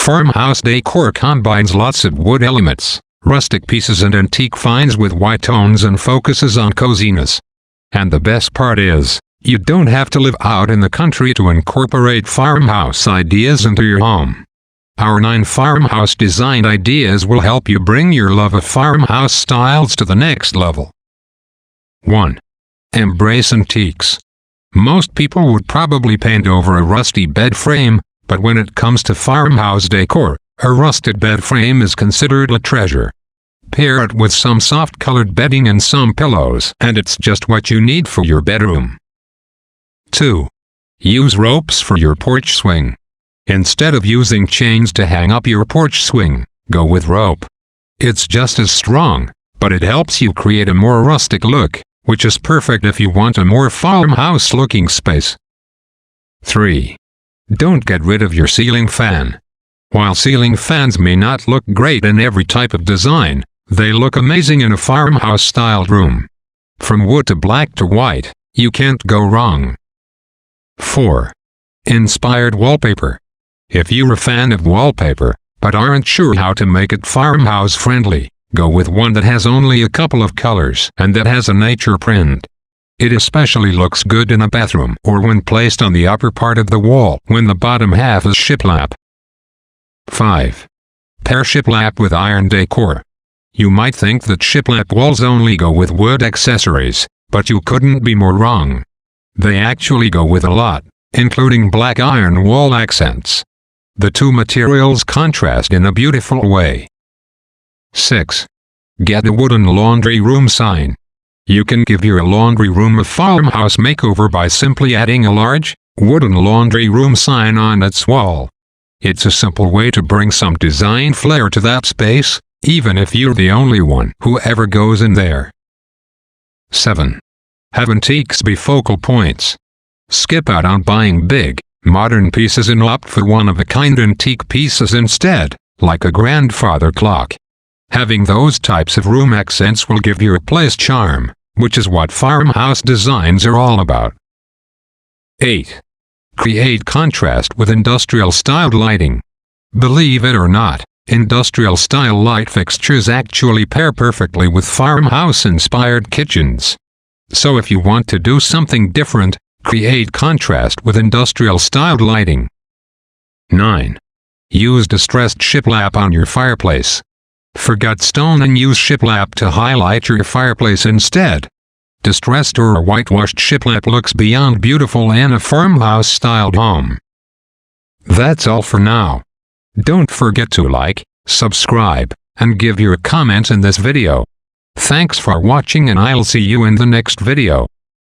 Farmhouse Decor combines lots of wood elements, rustic pieces and antique finds with white tones and focuses on coziness. And the best part is, you don't have to live out in the country to incorporate farmhouse ideas into your home. Our 9 farmhouse design ideas will help you bring your love of farmhouse styles to the next level. 1. Embrace antiques. Most people would probably paint over a rusty bed frame, but when it comes to farmhouse decor, a rusted bed frame is considered a treasure. Pair it with some soft-colored bedding and some pillows, and it's just what you need for your bedroom. 2. Use ropes for your porch swing. Instead of using chains to hang up your porch swing, go with rope. It's just as strong, but it helps you create a more rustic look, which is perfect if you want a more farmhouse-looking space. 3. Don't get rid of your ceiling fan. While ceiling fans may not look great in every type of design, they look amazing in a farmhouse-styled room. From wood to black to white, you can't go wrong. 4. Inspired wallpaper. If you're a fan of wallpaper, but aren't sure how to make it farmhouse-friendly, go with one that has only a couple of colors and that has a nature print. It especially looks good in a bathroom or when placed on the upper part of the wall when the bottom half is shiplap. 5. Pair shiplap with iron decor. You might think that shiplap walls only go with wood accessories, but you couldn't be more wrong. They actually go with a lot, including black iron wall accents. The two materials contrast in a beautiful way. 6. Get a wooden laundry room sign. You can give your laundry room a farmhouse makeover by simply adding a large, wooden laundry room sign on its wall. It's a simple way to bring some design flair to that space, even if you're the only one who ever goes in there. 7. Have antiques be focal points. Skip out on buying big, modern pieces and opt for one-of-a-kind antique pieces instead, like a grandfather clock. Having those types of room accents will give your place charm, which is what farmhouse designs are all about. 8. Create contrast with industrial-styled lighting. Believe it or not, industrial-style light fixtures actually pair perfectly with farmhouse-inspired kitchens. So if you want to do something different, create contrast with industrial-styled lighting. 9. Use distressed shiplap on your fireplace. Forget stone and use shiplap to highlight your fireplace instead. Distressed or whitewashed shiplap looks beyond beautiful in a farmhouse-styled home. That's all for now. Don't forget to like, subscribe, and give your comments in this video. Thanks for watching and I'll see you in the next video.